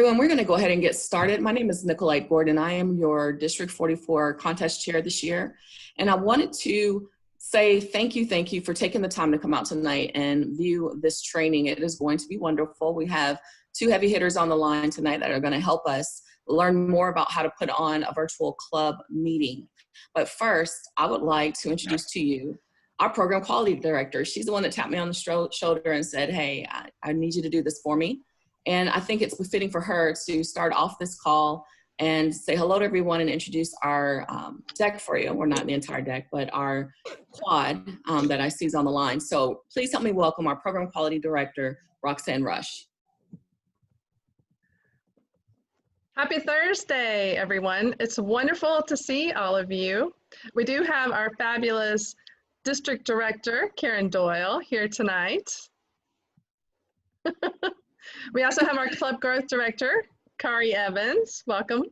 everyone. We're going to go ahead and get started. My name is Nicolette Gordon. I am your District 44 contest chair this year. And I wanted to say thank you for taking the time to come out tonight and view this training. It is going to be wonderful. We have two heavy hitters on the line tonight that are going to help us learn more about how to put on a virtual club meeting. But first, I would like to introduce to you our program quality director. She's the one that tapped me on the shoulder and said, hey, I need you to do this for me. And I think it's befitting for her to start off this call and say hello to everyone and introduce our deck for you. We're not the entire deck, but our quad that I see is on the line. So please help me welcome our program quality director, Roxanne Rush. Happy Thursday, everyone. It's wonderful to see all of you. We do have our fabulous District Director, Karen Doyle, here tonight. We also have our Club Growth Director, Kari Evans. Welcome.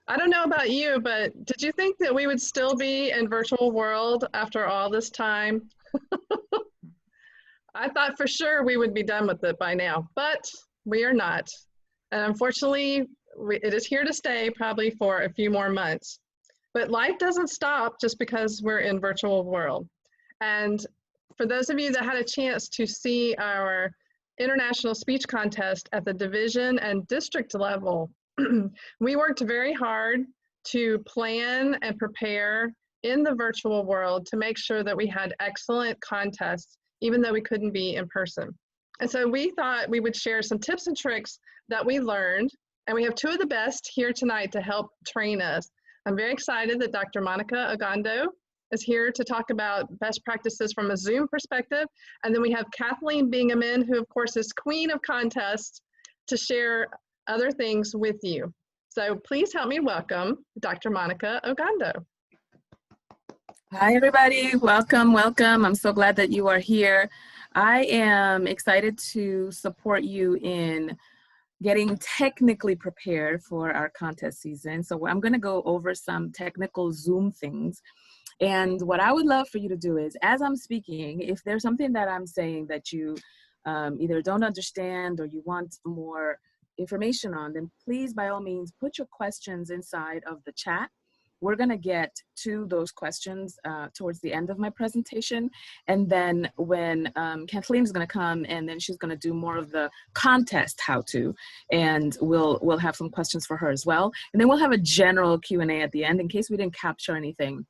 I don't know about you, but did you think that we would still be in virtual world after all this time? I thought for sure we would be done with it by now, but we are not. And unfortunately, it is here to stay probably for a few more months. But life doesn't stop just because we're in virtual world. And for those of you that had a chance to see our international speech contest at the division and district level, we worked very hard to plan and prepare in the virtual world to make sure that we had excellent contests, even though we couldn't be in person. And so we thought we would share some tips and tricks that we learned. And we have two of the best here tonight to help train us. I'm very excited that Dr. Monica Ogando is here to talk about best practices from a Zoom perspective. And then we have Kathleen Bingaman, who of course is queen of contests, to share other things with you. So please help me welcome Dr. Monica Ogando. Hi, everybody. Welcome, welcome. I'm so glad that you are here. I am excited to support you in getting technically prepared for our contest season. So I'm going to go over some technical Zoom things. And what I would love for you to do is, as I'm speaking, if there's something that I'm saying that you either don't understand or you want more information on, then please, by all means, put your questions inside of the chat. We're going to get to those questions towards the end of my presentation. And then when Kathleen is going to come, and then she's going to do more of the contest how-to, and we'll have some questions for her as well. And then we'll have a general Q&A at the end in case we didn't capture anything,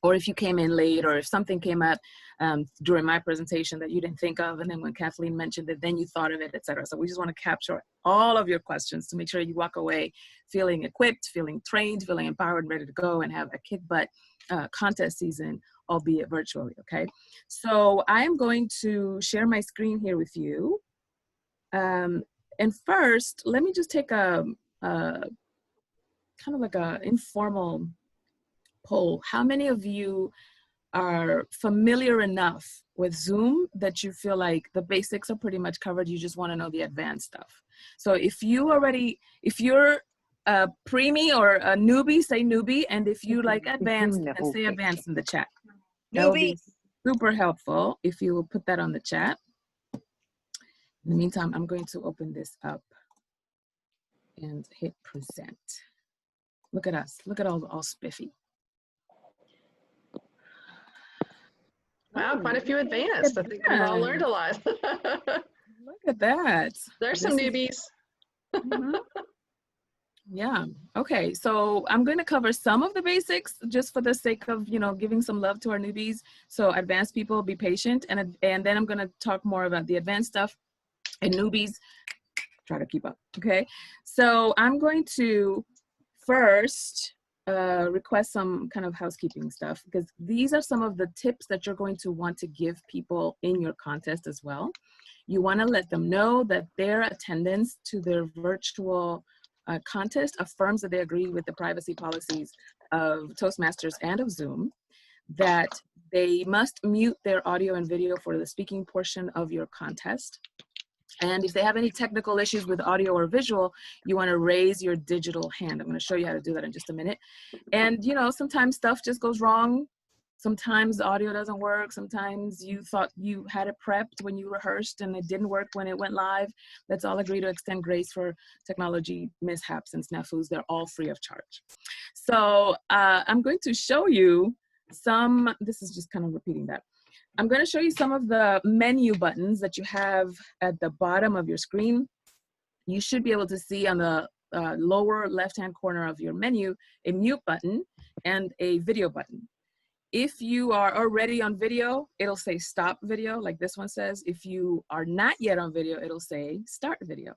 or if you came in late, or if something came up during my presentation that you didn't think of, and then when Kathleen mentioned it, then you thought of it, etc. So we just want to capture all of your questions to make sure you walk away feeling equipped, feeling trained, feeling empowered, ready to go and have a kick-butt contest season, albeit virtually, okay? So I am going to share my screen here with you. And first, let me just take a kind of like a informal poll. How many of you are familiar enough with Zoom that you feel like the basics are pretty much covered, you just want to know the advanced stuff? So if you're a preemie or a newbie, say newbie, and if you like advanced, then say advanced in the chat. That would be super helpful if you will put that on the chat. In the meantime, I'm going to open this up and hit present. Look at us, look at all spiffy. Wow, quite a few advanced. I think we've all learned a lot. Look at that. There's some newbies. Yeah, okay, so I'm going to cover some of the basics just for the sake of, you know, giving some love to our newbies. So advanced people, be patient, and then I'm going to talk more about the advanced stuff, and newbies, try to keep up, okay? So I'm going to first request some kind of housekeeping stuff, because these are some of the tips that you're going to want to give people in your contest as well. You want to let them know that their attendance to their virtual contest affirms that they agree with the privacy policies of Toastmasters and of Zoom, that they must mute their audio and video for the speaking portion of your contest. And if they have any technical issues with audio or visual, you want to raise your digital hand. I'm going to show you how to do that in just a minute. And, you know, sometimes stuff just goes wrong. Sometimes the audio doesn't work. Sometimes you thought you had it prepped when you rehearsed and it didn't work when it went live. Let's all agree to extend grace for technology mishaps and snafus. They're all free of charge. So I'm going to show you some, this is just kind of repeating that. I'm going to show you some of the menu buttons that you have at the bottom of your screen. You should be able to see on the lower left-hand corner of your menu a mute button and a video button. If you are already on video, it'll say stop video, like this one says. If you are not yet on video, it'll say start video.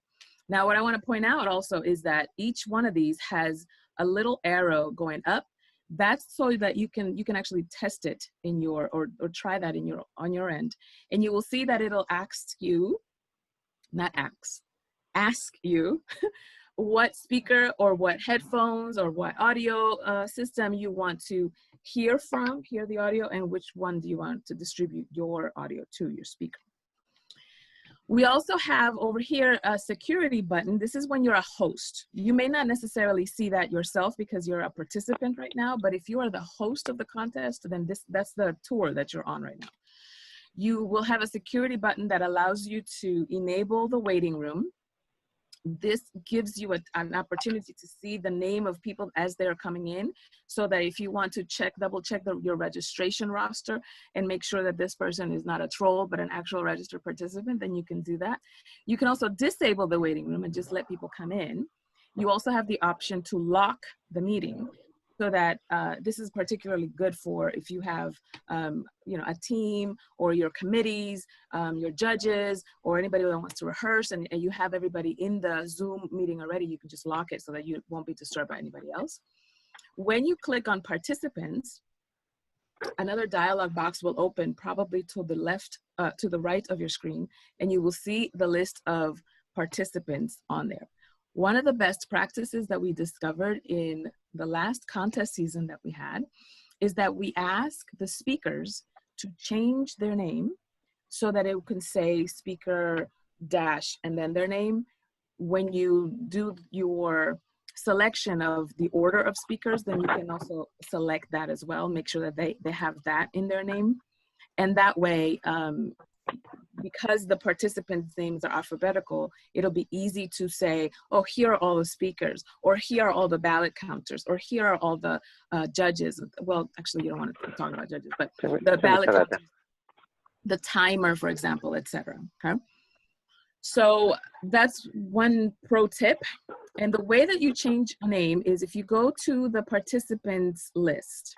Now, what I want to point out also is that each one of these has a little arrow going up. That's so that you can actually test it in your, or try that in on your end. And you will see that it'll ask you, ask you what speaker or what headphones or what audio system you want to hear the audio, and which one do you want to distribute your audio to, your speaker. We also have over here a security button. This is when you're a host. You may not necessarily see that yourself because you're a participant right now, but if you are the host of the contest, then that's the tour that you're on right now. You will have a security button that allows you to enable the waiting room. This gives you an opportunity to see the name of people as they're coming in, so that if you want to double check your registration roster and make sure that this person is not a troll but an actual registered participant, then you can do that. You can also disable the waiting room and just let people come in. You also have the option to lock the meeting, so that this is particularly good for if you have a team or your committees, your judges, or anybody that wants to rehearse, and you have everybody in the Zoom meeting already. You can just lock it so that you won't be disturbed by anybody else. When you click on participants, another dialog box will open probably to the left, to the right of your screen, and you will see the list of participants on there. One of the best practices that we discovered in the last contest season that we had is that we ask the speakers to change their name so that it can say speaker dash and then their name. When you do your selection of the order of speakers, then you can also select that as well. Make sure that they have that in their name. And that way, because the participants' names are alphabetical, it'll be easy to say, oh, here are all the speakers, or here are all the ballot counters, or here are all the judges. Well, actually, you don't want to talk about judges, but the ballot counters, the timer, for example, etc. Okay. So that's one pro tip. And the way that you change a name is if you go to the participants list.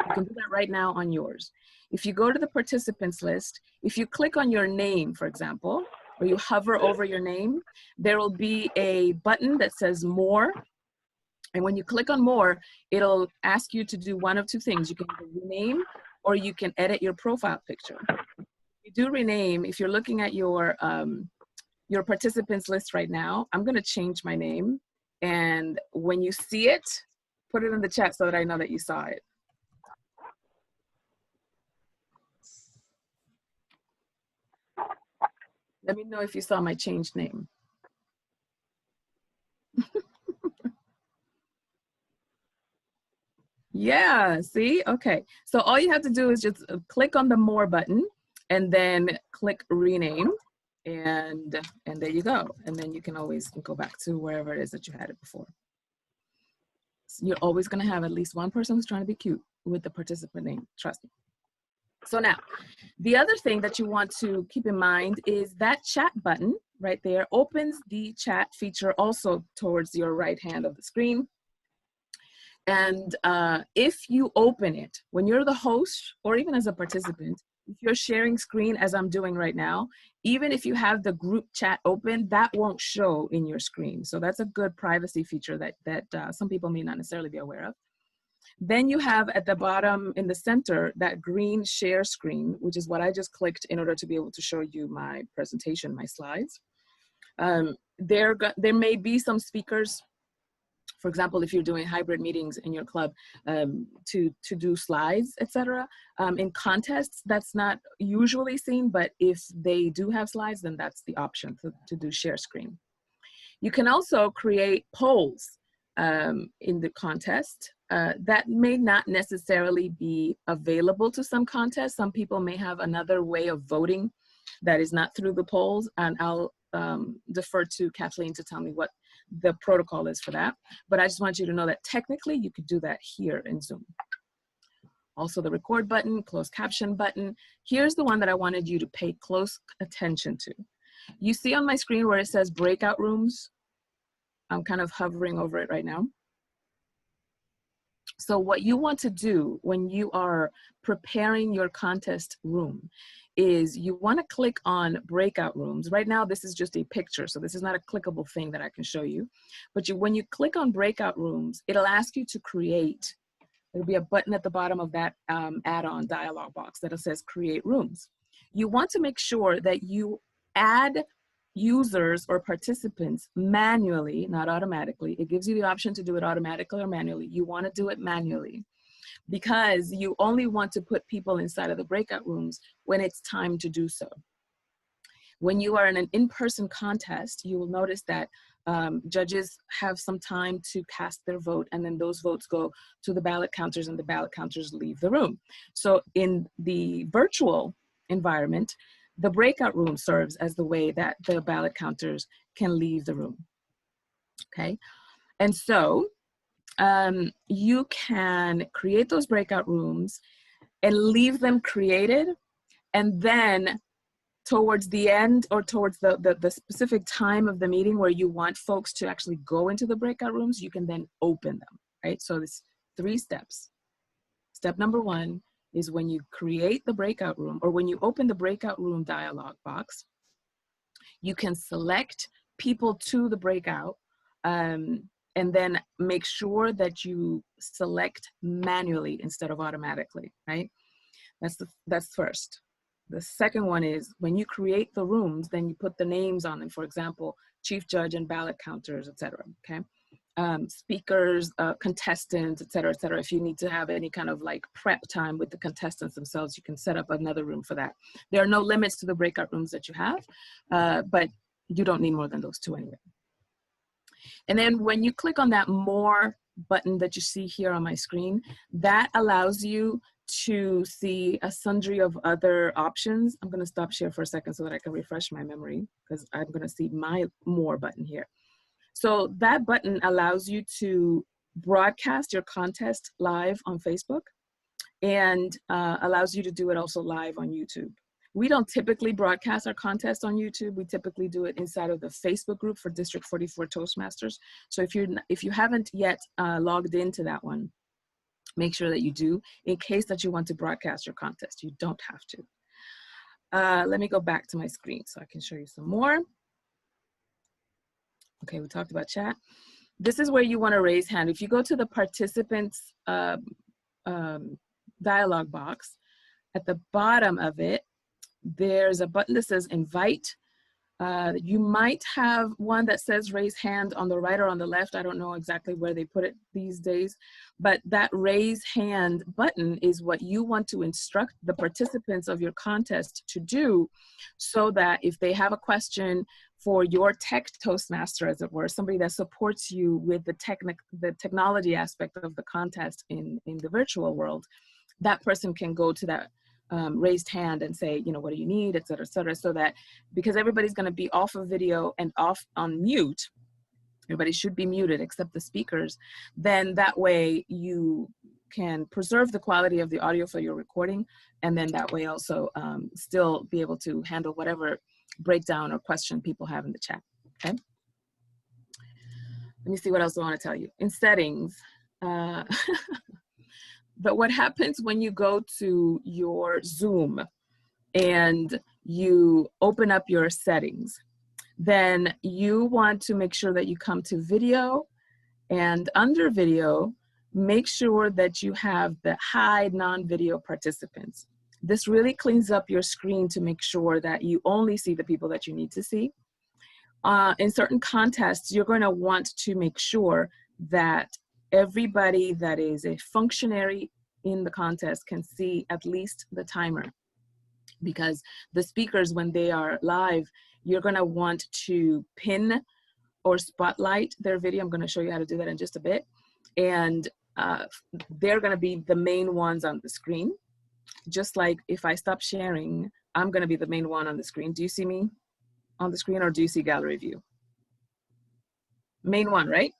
You can do that right now on yours. If you go to the participants list, if you click on your name, for example, or you hover over your name, there will be a button that says more. And when you click on more, it'll ask you to do one of two things. You can either rename or you can edit your profile picture. If you do rename, if you're looking at your participants list right now, I'm gonna change my name. And when you see it, put it in the chat so that I know that you saw it. Let me know if you saw my changed name. Yeah, see? Okay. So all you have to do is just click on the more button and then click rename, and there you go. And then you can always go back to wherever it is that you had it before. So you're always going to have at least one person who's trying to be cute with the participant name, trust me. So now, the other thing that you want to keep in mind is that chat button right there opens the chat feature also towards your right hand of the screen. And if you open it, when you're the host or even as a participant, if you're sharing screen as I'm doing right now, even if you have the group chat open, that won't show in your screen. So that's a good privacy feature that some people may not necessarily be aware of. Then you have at the bottom in the center that green share screen, which is what I just clicked in order to be able to show you my presentation, my slides. There may be some speakers, for example, if you're doing hybrid meetings in your club, to do slides, etc. In contests, that's not usually seen, but if they do have slides, then that's the option to do share screen. You can also create polls in the contest. that may not necessarily be available to some contests. Some people may have another way of voting that is not through the polls, and I'll defer to Kathleen to tell me what the protocol is for that. But I just want you to know that technically you could do that here in Zoom. Also the record button, closed caption button. Here's the one that I wanted you to pay close attention to. You see on my screen where it says breakout rooms? I'm kind of hovering over it right now. So what you want to do when you are preparing your contest room is you want to click on breakout rooms. Right now, this is just a picture, so this is not a clickable thing that I can show you. But when you click on breakout rooms, it'll ask you to create. There'll be a button at the bottom of that add-on dialog box that says create rooms. You want to make sure that you add users or participants manually, not automatically. It gives you the option to do it automatically or manually. You want to do it manually because you only want to put people inside of the breakout rooms when it's time to do so. When you are in an in-person contest, you will notice that judges have some time to cast their vote, and then those votes go to the ballot counters and the ballot counters leave the room. So in the virtual environment, the breakout room serves as the way that the ballot counters can leave the room, okay? And so you can create those breakout rooms and leave them created, and then towards the end or towards the specific time of the meeting where you want folks to actually go into the breakout rooms, you can then open them, right? So it's 3 steps. Step number 1 is when you create the breakout room or when you open the breakout room dialog box, you can select people to the breakout and then make sure that you select manually instead of automatically, right? That's first. The second one is when you create the rooms, then you put the names on them. For example, chief judge and ballot counters, et cetera, okay? Speakers, contestants, et cetera, et cetera. If you need to have any kind of like prep time with the contestants themselves, you can set up another room for that. There are no limits to the breakout rooms that you have, but you don't need more than those 2 anyway. And then when you click on that more button that you see here on my screen, that allows you to see a sundry of other options. I'm gonna stop share for a second so that I can refresh my memory because I'm gonna see my more button here. So that button allows you to broadcast your contest live on Facebook and allows you to do it also live on YouTube. We don't typically broadcast our contest on YouTube. We typically do it inside of the Facebook group for District 44 Toastmasters. So if you haven't yet logged into that one, make sure that you do in case that you want to broadcast your contest. You don't have to. Let me go back to my screen so I can show you some more. Okay, we talked about chat. This is where you want to raise hand. If you go to the participants dialog box, at the bottom of it, there's a button that says invite. You might have one that says raise hand on the right or on the left. I don't know exactly where they put it these days, but that raise hand button is what you want to instruct the participants of your contest to do so that if they have a question for your tech Toastmaster, as it were, somebody that supports you with the technology aspect of the contest in the virtual world, that person can go to that raised hand and say, you know, what do you need, et cetera, so that because everybody's going to be off of video and off on mute, everybody should be muted except the speakers, then that way you can preserve the quality of the audio for your recording, and then that way also still be able to handle whatever breakdown or question people have in the chat, okay? Let me see what else I want to tell you. In settings, but what happens when you go to your Zoom and you open up your settings, then you want to make sure that you come to video, and under video, make sure that you have the hide non-video participants. This really cleans up your screen to make sure that you only see the people that you need to see. In certain contests, you're going to want to make sure that everybody that is a functionary in the contest can see at least the timer, because the speakers, when they are live, you're going to want to pin or spotlight their video. I'm going to show you how to do that in just a bit. And they're going to be the main ones on the screen. Just like if I stop sharing, I'm going to be the main one on the screen. Do you see me on the screen, or do you see gallery view? Main one, right?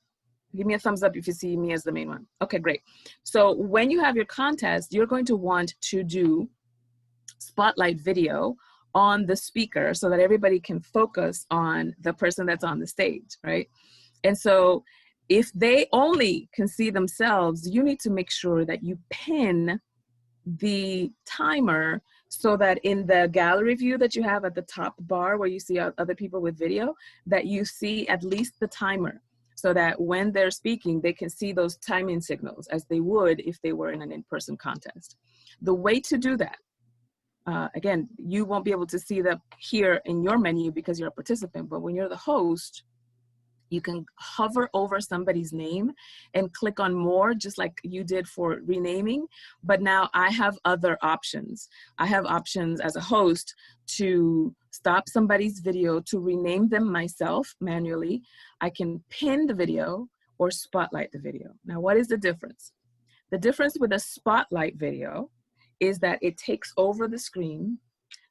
Give me a thumbs up if you see me as the main one. Okay, great. So when you have your contest, you're going to want to do spotlight video on the speaker so that everybody can focus on the person that's on the stage, right? And so if they only can see themselves, you need to make sure that you pin the timer so that in the gallery view that you have at the top bar where you see other people with video, that you see at least the timer, so that when they're speaking, they can see those timing signals as they would if they were in an in-person contest. The way to do that, again, you won't be able to see that here in your menu because you're a participant, but when you're the host, you can hover over somebody's name and click on more, just like you did for renaming. But now I have other options. I have options as a host to stop somebody's video, to rename them myself manually. I can pin the video or spotlight the video. Now, what is the difference? The difference with a spotlight video is that it takes over the screen.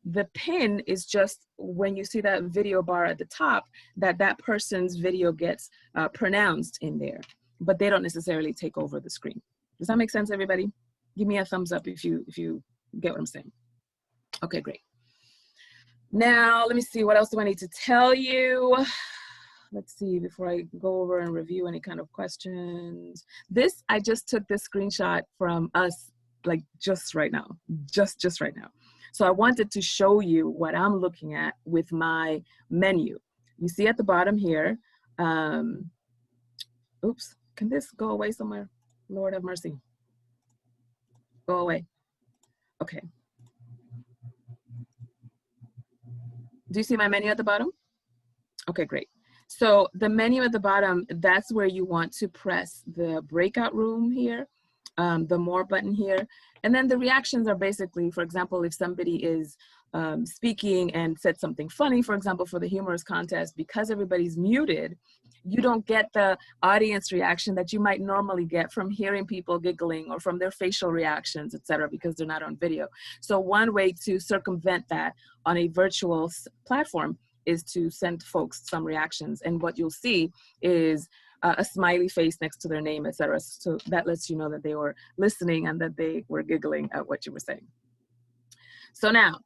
The pin is just when you see that video bar at the top, that person's video gets pronounced in there, but they don't necessarily take over the screen. Does that make sense, everybody? Give me a thumbs up if you get what I'm saying. Okay, great. Now, let me see, what else do I need to tell you? Let's see, before I go over and review any kind of questions. I just took this screenshot from us, like just right now, just right now. So I wanted to show you what I'm looking at with my menu. You see at the bottom here, oops, can this go away somewhere? Lord have mercy. Go away. Okay. Do you see my menu at the bottom? Okay, great. So the menu at the bottom, that's where you want to press the breakout room here, the more button here. And then the reactions are basically, for example, if somebody is speaking and said something funny, for example, for the humorous contest, because everybody's muted, you don't get the audience reaction that you might normally get from hearing people giggling or from their facial reactions, et cetera, because they're not on video. So one way to circumvent that on a virtual platform is to send folks some reactions. And what you'll see is a smiley face next to their name, et cetera. So that lets you know that they were listening and that they were giggling at what you were saying. So now,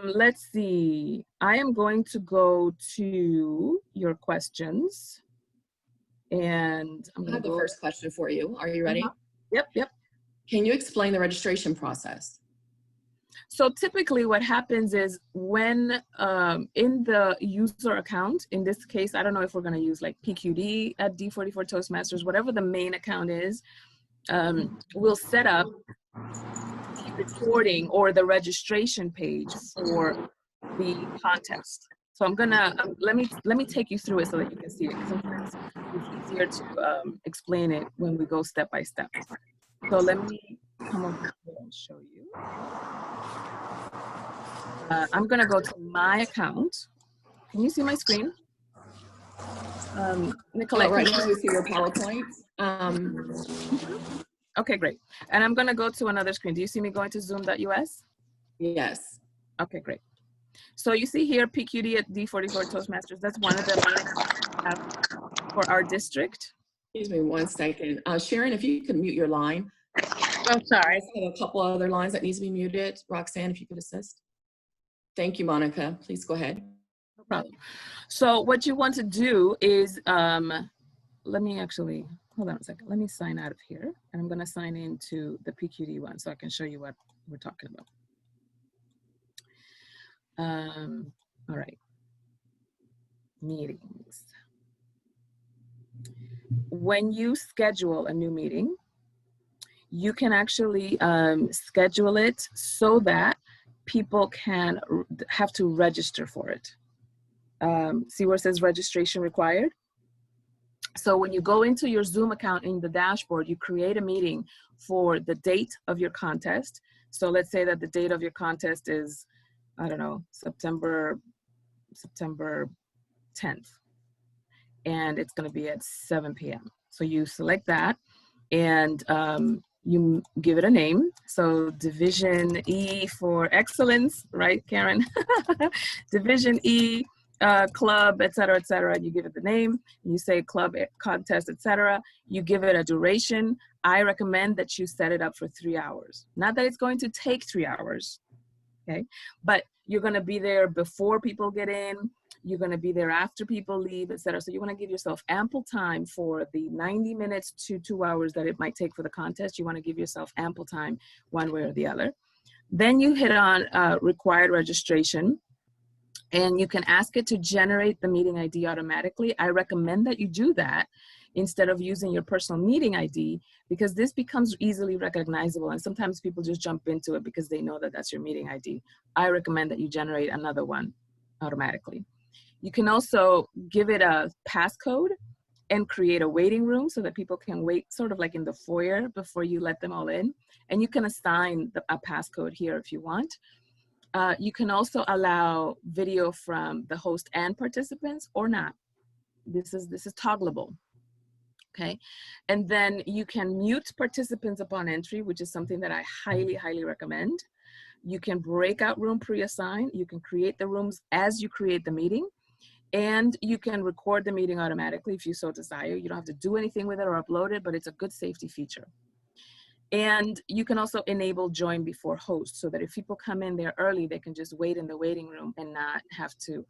let's see. I am going to go to your questions. And I have the first question for you. Are you ready? Yep. Can you explain the registration process? So typically what happens is when in the user account, in this case, I don't know if we're going to use like PQD at D44 Toastmasters, whatever the main account is, we'll set up the recording or the registration page for the contest. So I'm gonna, let me take you through it so that you can see it. Sometimes it's easier to explain it when we go step by step. So let me come over here and show you. I'm gonna go to my account. Can you see my screen? Nicolette, right now we see your PowerPoint. Okay, great. And I'm gonna go to another screen. Do you see me going to zoom.us? Yes. Okay, great. So you see here PQD at D44 Toastmasters. That's one of the main accounts we have for our district. Excuse me one second. Sharon, if you could mute your line. Oh, sorry. I have a couple other lines that needs to be muted. Roxanne, if you could assist. Thank you, Monica. Please go ahead. No problem. So what you want to do is, let me actually, hold on a second. Let me sign out of here. And I'm going to sign into the PQD one so I can show you what we're talking about. All right. Meetings. When you schedule a new meeting, you can actually schedule it so that people can have to register for it. See where it says registration required? So when you go into your Zoom account in the dashboard, you create a meeting for the date of your contest. So let's say that the date of your contest is, I don't know, September 10th. And it's gonna be at 7 p.m. So you select that. and you give it a name. So Division E for excellence, right, Karen? Division E, club, et cetera, you give it the name, you say club, contest, et cetera. You give it a duration. I recommend that you set it up for 3 hours. Not that it's going to take 3 hours, okay? But you're gonna be there before people get in, you're gonna be there after people leave, et cetera. So you wanna give yourself ample time for the 90 minutes to 2 hours that it might take for the contest. You wanna give yourself ample time one way or the other. Then you hit on required registration, and you can ask it to generate the meeting ID automatically. I recommend that you do that instead of using your personal meeting ID, because this becomes easily recognizable, and sometimes people just jump into it because they know that that's your meeting ID. I recommend that you generate another one automatically. You can also give it a passcode and create a waiting room so that people can wait sort of like in the foyer before you let them all in. And you can assign a passcode here if you want. You can also allow video from the host and participants or not. This is toggleable, okay? And then you can mute participants upon entry, which is something that I highly, highly recommend. You can breakout room pre-assign. You can create the rooms as you create the meeting. And you can record the meeting automatically if you so desire. You don't have to do anything with it or upload it, but it's a good safety feature. And you can also enable join before host, so that if people come in there early, they can just wait in the waiting room and not have to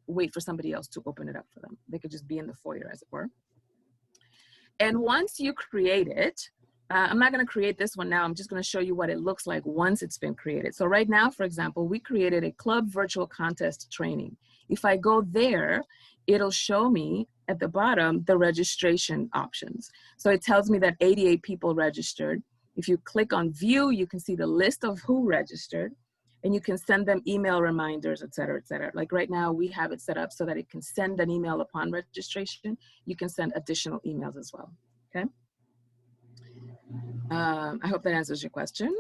wait for somebody else to open it up for them. They could just be in the foyer, as it were. And once you create it, I'm not going to create this one now. I'm just going to show you what it looks like once it's been created. So right now, for example, we created a club virtual contest training. If I go there, it'll show me at the bottom the registration options. So it tells me that 88 people registered. If you click on view, you can see the list of who registered, and you can send them email reminders, et cetera, et cetera. Like right now, we have it set up so that it can send an email upon registration. You can send additional emails as well, okay? I hope that answers your question.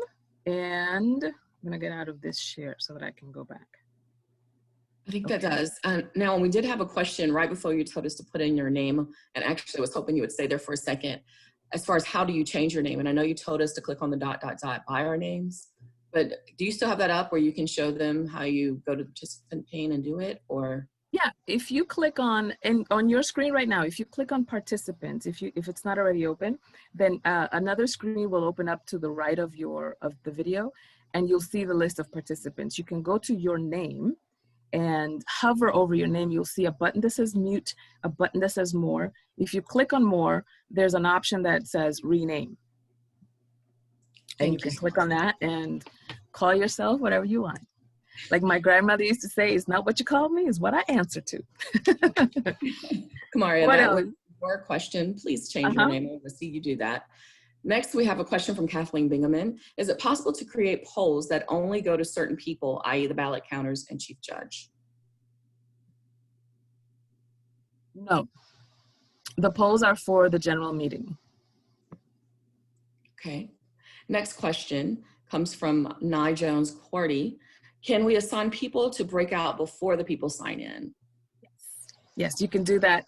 And I'm gonna get out of this share so that I can go back. I think that does. Now, we did have a question right before you told us to put in your name, and actually I was hoping you would stay there for a second, as far as how do you change your name? And I know you told us to click on the ... by our names, but do you still have that up where you can show them how you go to the participant pane and do it, or? Yeah, if you click on, and on your screen right now, if you click on participants, if it's not already open, then another screen will open up to the right of the video, and you'll see the list of participants. You can go to your name and hover over your name. You'll see a button that says mute, a button that says more. If you click on more, there's an option that says rename. And you can click on that and call yourself whatever you want. Like my grandmother used to say, it's not what you call me, it's what I answer to. Kamaria, that was your question. Please change your name. I want to see you do that. Next, we have a question from Kathleen Bingaman. Is it possible to create polls that only go to certain people, i.e. the ballot counters and chief judge? No. The polls are for the general meeting. Okay. Next question comes from Nye Jones Cordy. Can we assign people to break out before the people sign in? Yes, you can do that.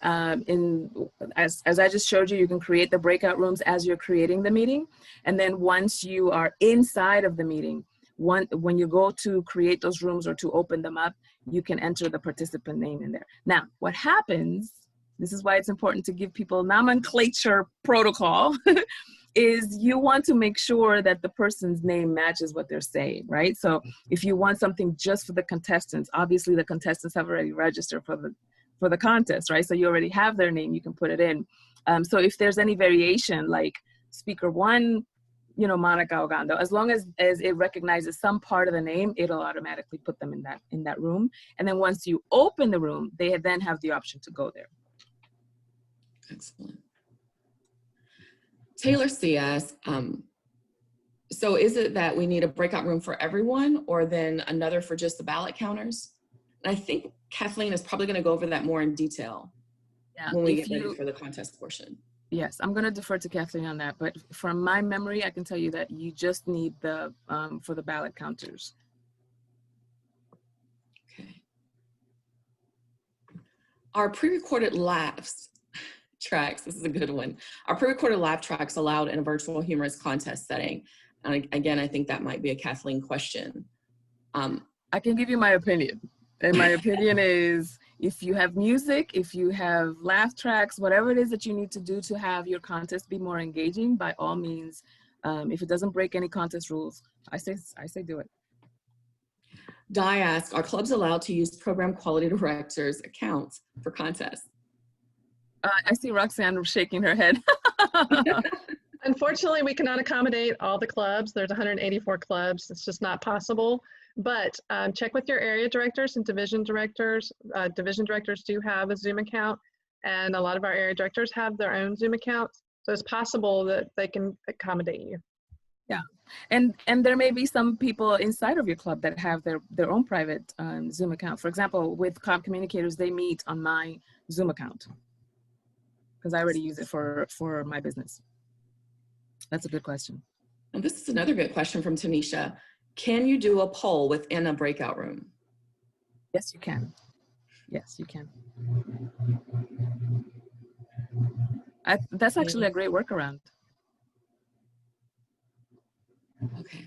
As I just showed you, you can create the breakout rooms as you're creating the meeting. And then once you are inside of the meeting, when you go to create those rooms or to open them up, you can enter the participant name in there. Now, what happens, this is why it's important to give people nomenclature protocol, is you want to make sure that the person's name matches what they're saying, right? So if you want something just for the contestants, obviously the contestants have already registered for the contest, right? So you already have their name, you can put it in. So if there's any variation, like speaker one, Monica Ogando, as long as it recognizes some part of the name, it'll automatically put them in that room. And then once you open the room, they then have the option to go there. Excellent. Taylor C asks, so is it that we need a breakout room for everyone or then another for just the ballot counters? And I think Kathleen is probably going to go over that more in detail when we get ready for the contest portion. Yes, I'm going to defer to Kathleen on that, but from my memory, I can tell you that you just need the for the ballot counters. Okay. Our pre-recorded laughs tracks. This is a good one. Are pre-recorded laugh tracks allowed in a virtual humorous contest setting? And again, I think that might be a Kathleen question. I can give you my opinion. And my opinion is if you have music, if you have laugh tracks, whatever it is that you need to do to have your contest be more engaging, by all means, if it doesn't break any contest rules, I say do it. Di asks, are clubs allowed to use program quality directors' accounts for contests? I see Roxanne shaking her head. Unfortunately, we cannot accommodate all the clubs. There's 184 clubs. It's just not possible. But check with your area directors and division directors. Division directors do have a Zoom account, and a lot of our area directors have their own Zoom accounts. So it's possible that they can accommodate you. Yeah, and there may be some people inside of your club that have their own private Zoom account. For example, with Cobb Communicators, they meet on my Zoom account because I already use it for my business. That's a good question. And this is another good question from Tanisha. Can you do a poll within a breakout room? Yes, you can. Yes, you can. That's actually a great workaround. Okay.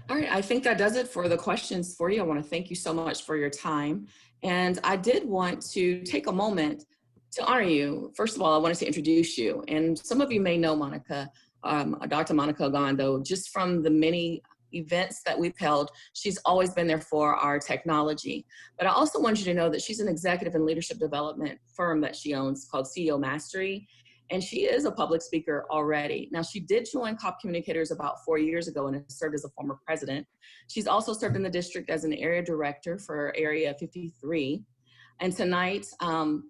All right. I think that does it for the questions for you. I want to thank you so much for your time. And I did want to take a moment to honor you. First of all, I wanted to introduce you. And some of you may know Monica, Dr. Monica Ogando, just from the many events that we've held. She's always been there for our technology. But I also want you to know that she's an executive and leadership development firm that she owns called CEO Mastery. And she is a public speaker already. Now, she did join Cobb Communicators about 4 years ago and has served as a former president. She's also served in the district as an area director for Area 53. And tonight,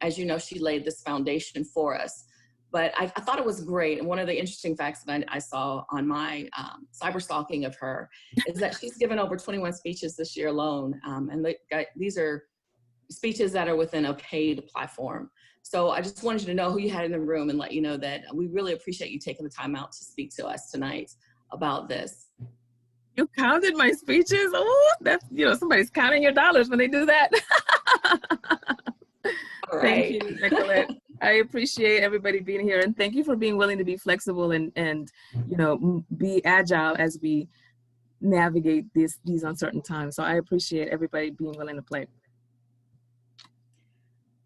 as you know, she laid this foundation for us. But I thought it was great. And one of the interesting facts that I saw on my cyber stalking of her is that she's given over 21 speeches this year alone. And these are speeches that are within a paid platform. So I just wanted you to know who you had in the room and let you know that we really appreciate you taking the time out to speak to us tonight about this. You counted my speeches? Oh, that's, somebody's counting your dollars when they do that. All right. Thank you, Nicolette. I appreciate everybody being here, and thank you for being willing to be flexible and be agile as we navigate these uncertain times. So I appreciate everybody being willing to play.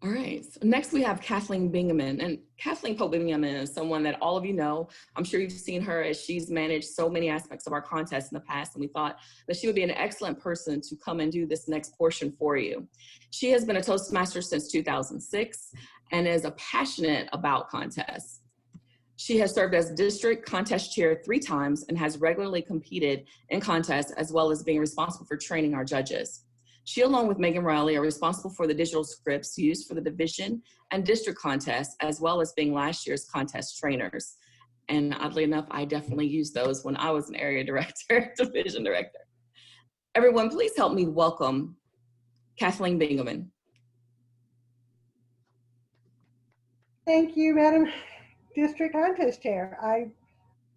All right, so next we have Kathleen Bingaman, and Kathleen Pope Bingaman is someone that all of you know. I'm sure you've seen her as she's managed so many aspects of our contest in the past, and we thought that she would be an excellent person to come and do this next portion for you. She has been a Toastmaster since 2006 and is a passionate about contests. She has served as district contest chair 3 times and has regularly competed in contests as well as being responsible for training our judges. She, along with Megan Riley, are responsible for the digital scripts used for the division and district contests, as well as being last year's contest trainers. And oddly enough, I definitely used those when I was an area director, division director. Everyone, please help me welcome Kathleen Bingaman. Thank you, Madam District Contest Chair. I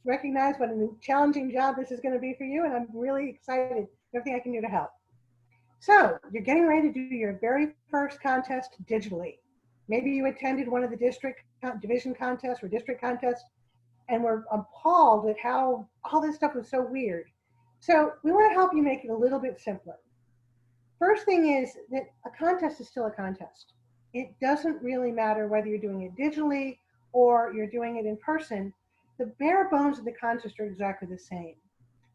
recognize what a challenging job this is going to be for you, and I'm really excited. Everything I can do to help. So you're getting ready to do your very first contest digitally. Maybe you attended one of the district division contests or district contests and were appalled at how all this stuff was so weird. So we want to help you make it a little bit simpler. First thing is that a contest is still a contest. It doesn't really matter whether you're doing it digitally or you're doing it in person. The bare bones of the contest are exactly the same.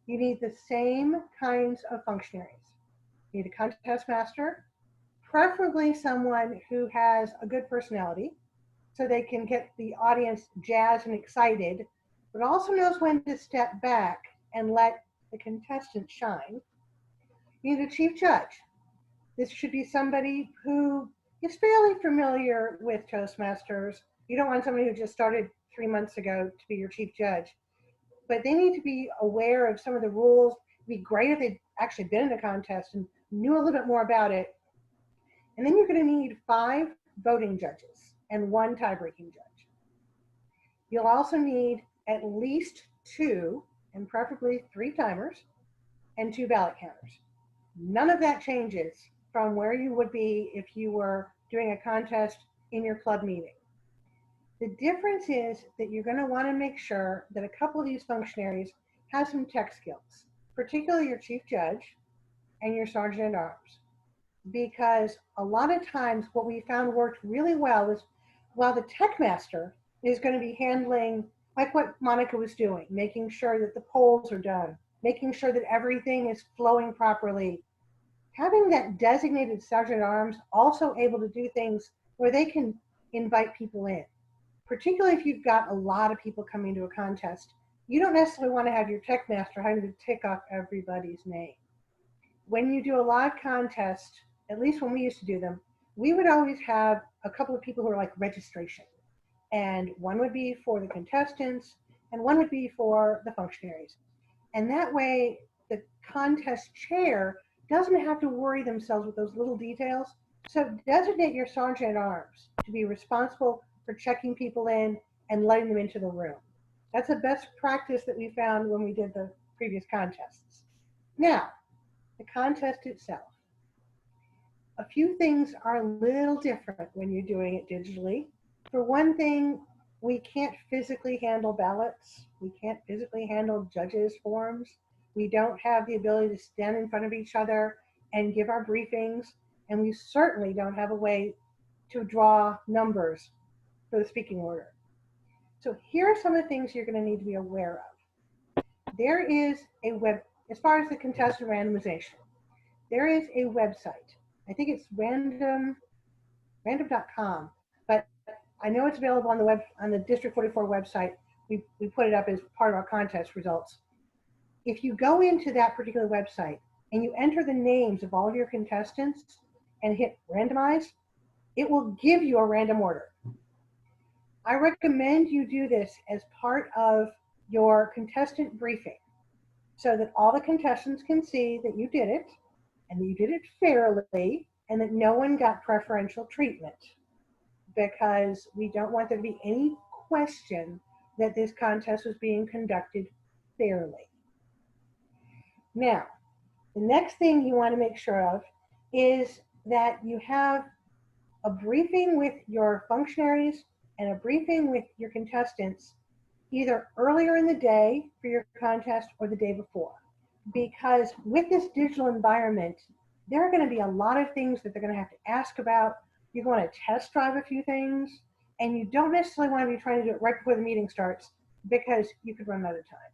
You need the same kinds of functionaries. You need a contest master, preferably someone who has a good personality so they can get the audience jazzed and excited, but also knows when to step back and let the contestants shine. You need a chief judge. This should be somebody who is fairly familiar with Toastmasters. You don't want somebody who just started 3 months ago to be your chief judge, but they need to be aware of some of the rules. It'd be great if they'd actually been in a contest and knew a little bit more about it. And then you're going to need 5 voting judges and 1 tie-breaking judge. You'll also need at least 2, and preferably 3 timers and 2 ballot counters. None of that changes from where you would be if you were doing a contest in your club meeting. The difference is that you're going to want to make sure that a couple of these functionaries have some tech skills, particularly your chief judge and your sergeant at arms. Because a lot of times what we found worked really well is while the tech master is going to be handling like what Monica was doing, making sure that the polls are done, making sure that everything is flowing properly, having that designated sergeant at arms also able to do things where they can invite people in, particularly if you've got a lot of people coming to a contest. You don't necessarily want to have your tech master having to tick off everybody's name. When you do a live contest, at least when we used to do them, we would always have a couple of people who are like registration. And one would be for the contestants and one would be for the functionaries. And that way the contest chair doesn't have to worry themselves with those little details. So designate your sergeant at arms to be responsible for checking people in and letting them into the room. That's a best practice that we found when we did the previous contests. Now, the contest itself. A few things are a little different when you're doing it digitally. For one thing, we can't physically handle ballots. We can't physically handle judges' forms. We don't have the ability to stand in front of each other and give our briefings. And we certainly don't have a way to draw numbers for the speaking order. So here are some of the things you're going to need to be aware of. There is a web, as far as the contestant randomization, there is a website. I think it's random.com, but I know it's available on the web, on the District 44 website. We put it up as part of our contest results. If you go into that particular website and you enter the names of all of your contestants and hit randomize, it will give you a random order. I recommend you do this as part of your contestant briefing so that all the contestants can see that you did it and that you did it fairly and that no one got preferential treatment, because we don't want there to be any question that this contest was being conducted fairly. Now, the next thing you want to make sure of is that you have a briefing with your functionaries and a briefing with your contestants either earlier in the day for your contest or the day before. Because with this digital environment, there are going to be a lot of things that they're going to have to ask about. You're going to test drive a few things, and you don't necessarily want to be trying to do it right before the meeting starts because you could run out of time.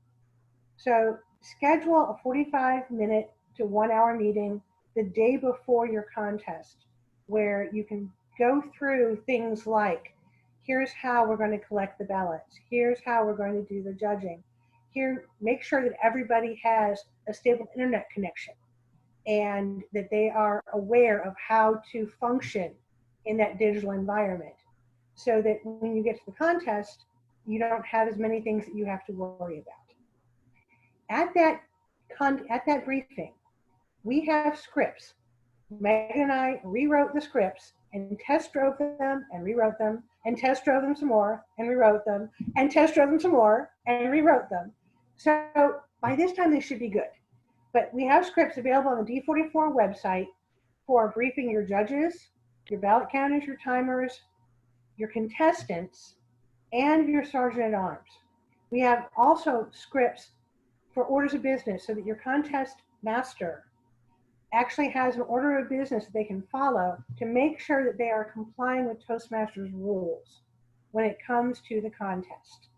So schedule a 45-minute to 1-hour meeting the day before your contest where you can go through things like, here's how we're going to collect the ballots. Here's how we're going to do the judging. Here, make sure that everybody has a stable internet connection and that they are aware of how to function in that digital environment so that when you get to the contest, you don't have as many things that you have to worry about. At that briefing, we have scripts. Megan and I rewrote the scripts and test drove them and rewrote them and test drove them some more and rewrote them and test drove them some more and rewrote them. So by this time they should be good. But we have scripts available on the D44 website for briefing your judges, your ballot counters, your timers, your contestants, and your sergeant at arms. We have also scripts for orders of business so that your contest master actually has an order of business that they can follow to make sure that they are complying with Toastmasters rules when it comes to the contest.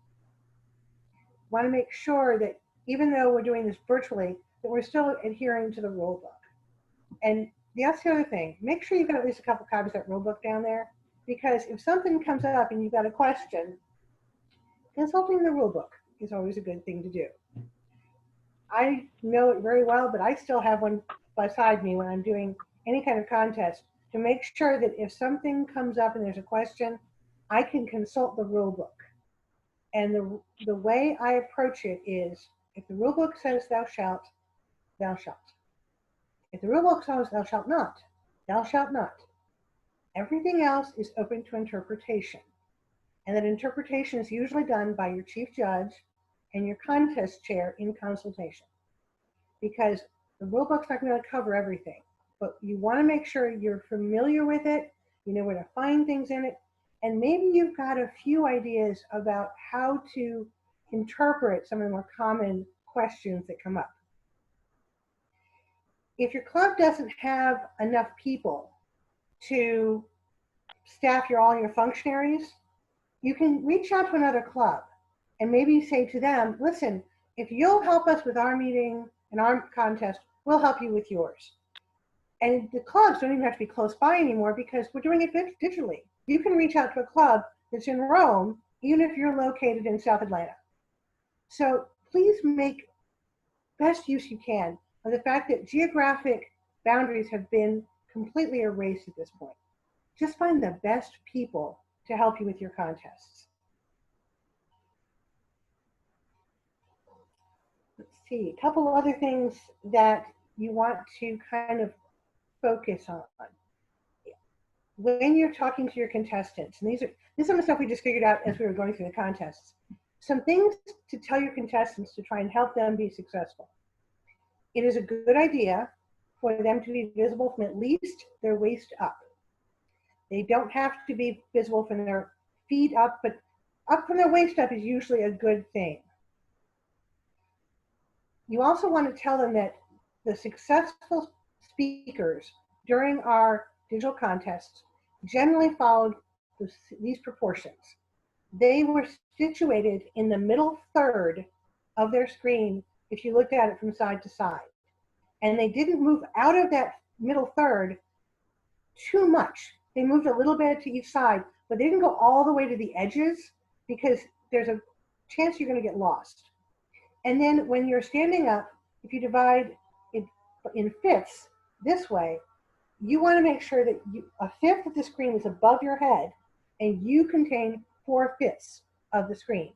Want to make sure that even though we're doing this virtually, that we're still adhering to the rule book. And that's the other thing. Make sure you've got at least a couple copies of that rule book down there, because if something comes up and you've got a question, consulting the rule book is always a good thing to do. I know it very well, but I still have one beside me when I'm doing any kind of contest to make sure that if something comes up and there's a question, I can consult the rule book. And the way I approach it is, if the rule book says thou shalt, thou shalt. If the rule book says thou shalt not, thou shalt not. Everything else is open to interpretation. And that interpretation is usually done by your chief judge and your contest chair in consultation. Because the rule book's not going to cover everything, but you want to make sure you're familiar with it, you know where to find things in it, and maybe you've got a few ideas about how to interpret some of the more common questions that come up. If your club doesn't have enough people to staff all your functionaries, you can reach out to another club and maybe say to them, listen, if you'll help us with our meeting and our contest, we'll help you with yours. And the clubs don't even have to be close by anymore because we're doing it digitally. You can reach out to a club that's in Rome, even if you're located in South Atlanta. So please make best use you can of the fact that geographic boundaries have been completely erased at this point. Just find the best people to help you with your contests. Let's see, a couple other things that you want to kind of focus on. When you're talking to your contestants, and this is some of the stuff we just figured out as we were going through the contests, some things to tell your contestants to try and help them be successful. It is a good idea for them to be visible from at least their waist up. They don't have to be visible from their feet up, but up from their waist up is usually a good thing. You also want to tell them that the successful speakers during our digital contests generally followed these proportions. They were situated in the middle third of their screen if you looked at it from side to side. And they didn't move out of that middle third too much. They moved a little bit to each side, but they didn't go all the way to the edges because there's a chance you're going to get lost. And then when you're standing up, if you divide it in fifths this way, you want to make sure that a fifth of the screen is above your head and you contain 4/5 of the screen.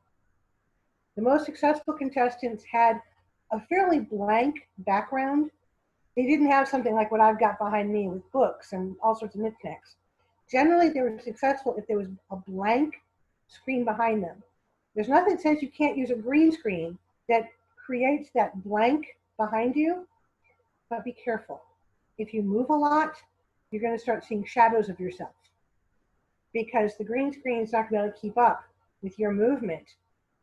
The most successful contestants had a fairly blank background. They didn't have something like what I've got behind me with books and all sorts of knickknacks. Generally, they were successful if there was a blank screen behind them. There's nothing that says you can't use a green screen that creates that blank behind you, but be careful. If you move a lot, you're going to start seeing shadows of yourself because the green screen is not going to be able to keep up with your movement.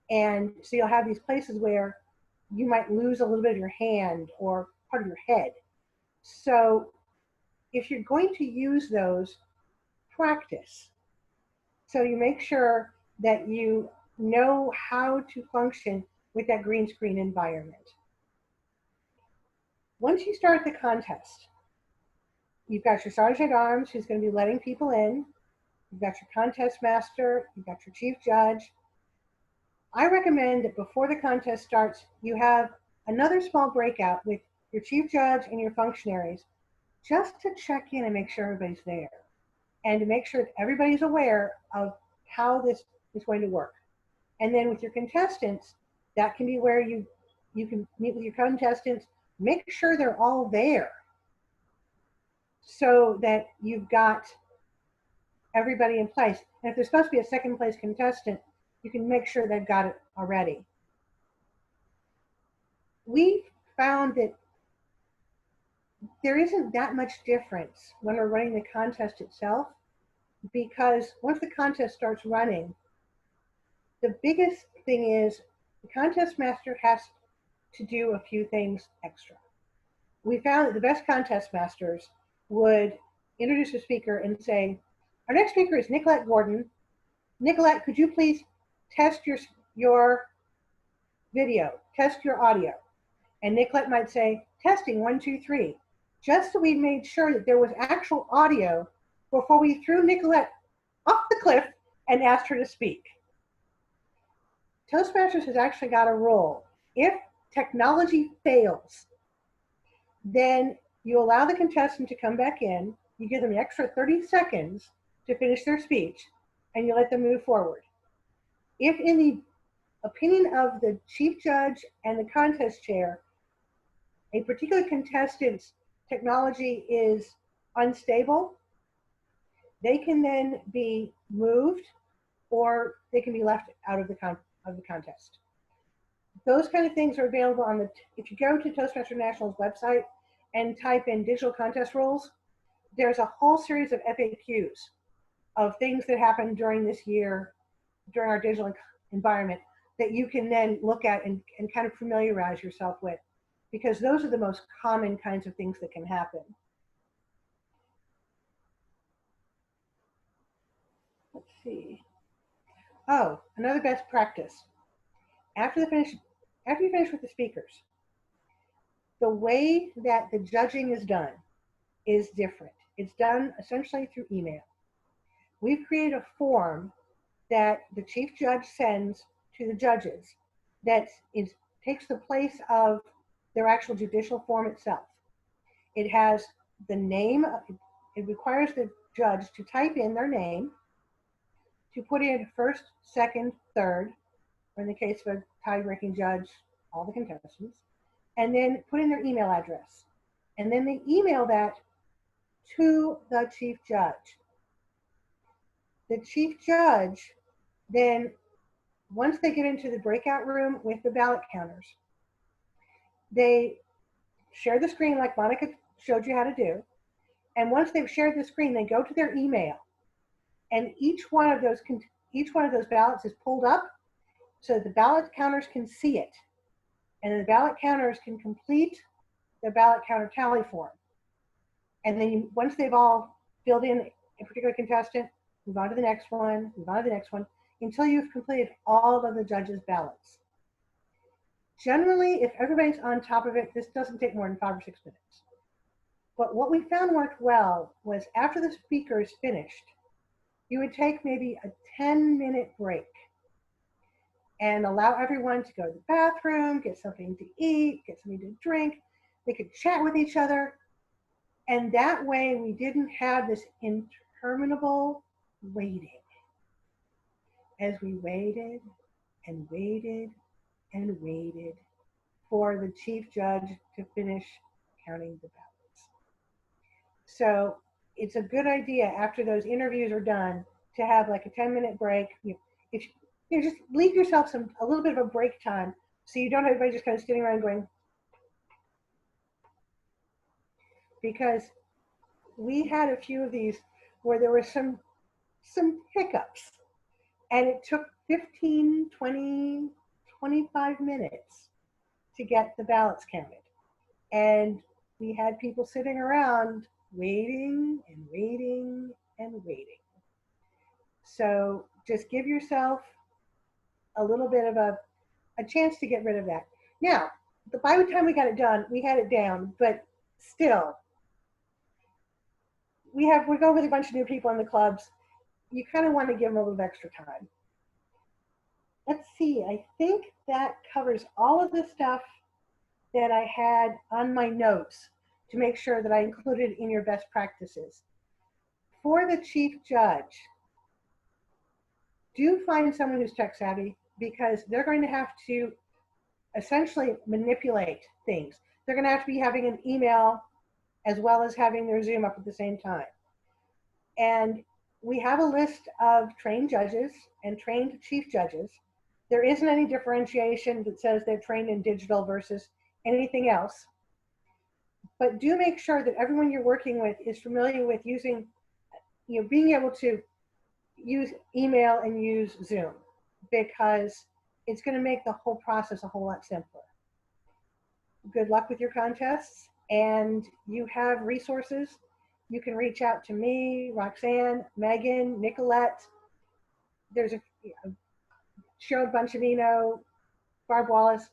And so you'll have these places where you might lose a little bit of your hand or part of your head. So if you're going to use those, practice. So you make sure that you know how to function with that green screen environment. Once you start the contest, you've got your sergeant at arms who's going to be letting people in. You've got your contest master. You've got your chief judge. I recommend that before the contest starts, you have another small breakout with your chief judge and your functionaries just to check in and make sure everybody's there and to make sure that everybody's aware of how this is going to work. And then with your contestants, that can be where you can meet with your contestants, make sure they're all there so that you've got everybody in place. And if there's supposed to be a second place contestant, you can make sure they've got it already. We found that there isn't that much difference when we're running the contest itself, because once the contest starts running, the biggest thing is the contest master has to do a few things extra. We found that the best contest masters would introduce a speaker and say, our next speaker is Nicolette Gordon. Nicolette, could you please test your video, test your audio? And Nicolette might say, testing 1, 2, 3, just so we made sure that there was actual audio before we threw Nicolette off the cliff and asked her to speak. Toastmasters has actually got a rule. If technology fails, then you allow the contestant to come back in, you give them an extra 30 seconds to finish their speech, and you let them move forward. If in the opinion of the chief judge and the contest chair, a particular contestant's technology is unstable, they can then be moved or they can be left out of the contest. Those kind of things are available on if you go to Toastmasters International's website and type in digital contest rules, there's a whole series of FAQs of things that happened during this year, during our digital environment, that you can then look at and kind of familiarize yourself with, because those are the most common kinds of things that can happen. Let's see. Oh, another best practice. After you finish with the speakers, the way that the judging is done is different. It's done essentially through email. We've created a form that the chief judge sends to the judges that takes the place of their actual judicial form itself. It has the name, it requires the judge to type in their name, to put in first, second, third, or in the case of a tie-breaking judge, all the contestants, and then put in their email address. And then they email that to the chief judge. The chief judge then, once they get into the breakout room with the ballot counters, they share the screen like Monica showed you how to do. And once they've shared the screen, they go to their email, and each one of those ballots is pulled up so that the ballot counters can see it, and the ballot counters can complete the ballot counter tally form. And then once they've all filled in a particular contestant, move on to the next one, move on to the next one, until you've completed all of the judges' ballots. Generally, if everybody's on top of it, this doesn't take more than 5 or 6 minutes. But what we found worked well was after the speaker is finished, you would take maybe a 10-minute break and allow everyone to go to the bathroom, get something to eat, get something to drink. They could chat with each other. And that way we didn't have this interminable waiting. As we waited and waited and waited for the chief judge to finish counting the ballots. So it's a good idea after those interviews are done to have like a 10-minute break. If you just leave yourself a little bit of a break time, so you don't have everybody just kind of sitting around going. Because we had a few of these where there were some hiccups, and it took 15, 20, 25 minutes to get the ballots counted. And we had people sitting around waiting and waiting and waiting. So just give yourself a little bit of a chance to get rid of that. Now, by the time we got it done, we had it down, but still, we go with a bunch of new people in the clubs. You kind of want to give them a little extra time. Let's see, I think that covers all of the stuff that I had on my notes to make sure that I included in your best practices. For the chief judge, do find someone who's tech savvy, because they're going to have to essentially manipulate things. They're going to have to be having an email as well as having their Zoom up at the same time. And we have a list of trained judges and trained chief judges. There isn't any differentiation that says they're trained in digital versus anything else. But do make sure that everyone you're working with is familiar with using, being able to use email and use Zoom, because it's going to make the whole process a whole lot simpler. Good luck with your contests, and you have resources. You can reach out to me, Roxanne, Megan, Nicolette. There's Cheryl Bunchamino, Barb Wallace.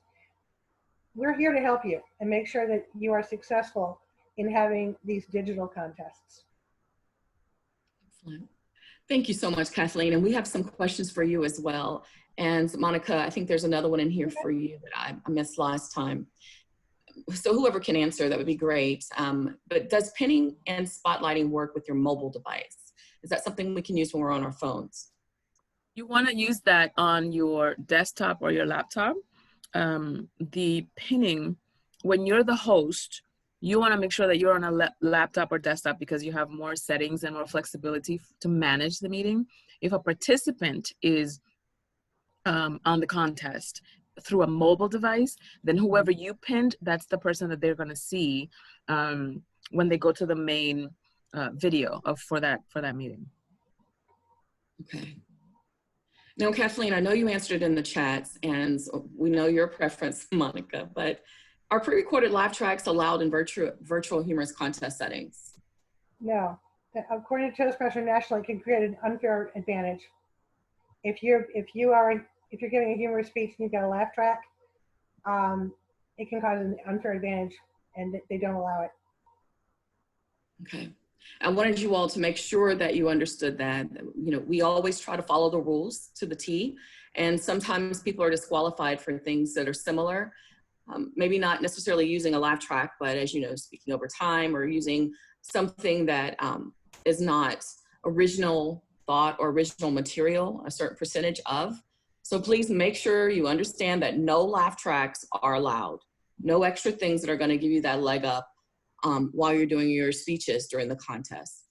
We're here to help you and make sure that you are successful in having these digital contests. Excellent. Thank you so much, Kathleen. And we have some questions for you as well. And Monica, I think there's another one in here for you that I missed last time. So whoever can answer, that would be great. But does pinning and spotlighting work with your mobile device? Is that something we can use when we're on our phones? You want to use that on your desktop or your laptop. The pinning, when you're the host, you want to make sure that you're on a laptop or desktop, because you have more settings and more flexibility to manage the meeting. If a participant is on the contest through a mobile device, then whoever you pinned, that's the person that they're going to see when they go to the main video for that meeting. Okay. Now, Kathleen, I know you answered it in the chats, and we know your preference, Monica, but are pre-recorded laugh tracks allowed in virtual humorous contest settings? No. According to Toastmasters International, it can create an unfair advantage. If you're giving a humorous speech and you've got a laugh track, it can cause an unfair advantage, and they don't allow it. Okay. I wanted you all to make sure that you understood that, you know, we always try to follow the rules to the T, and sometimes people are disqualified for things that are similar. Maybe not necessarily using a laugh track, but as you know, speaking over time or using something that is not original thought or original material, a certain percentage of. So please make sure you understand that no laugh tracks are allowed. No extra things that are going to give you that leg up while you're doing your speeches during the contest.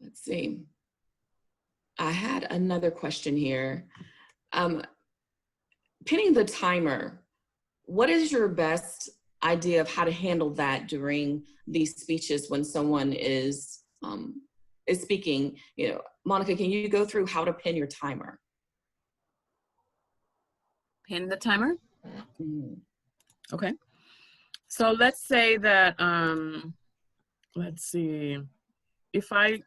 Let's see. I had another question here. Pinning the timer, what is your best idea of how to handle that during these speeches when someone is speaking? You know, Monica, can you go through how to pin your timer? Pin the timer? Mm-hmm. Okay. So let's say that, let's see, if I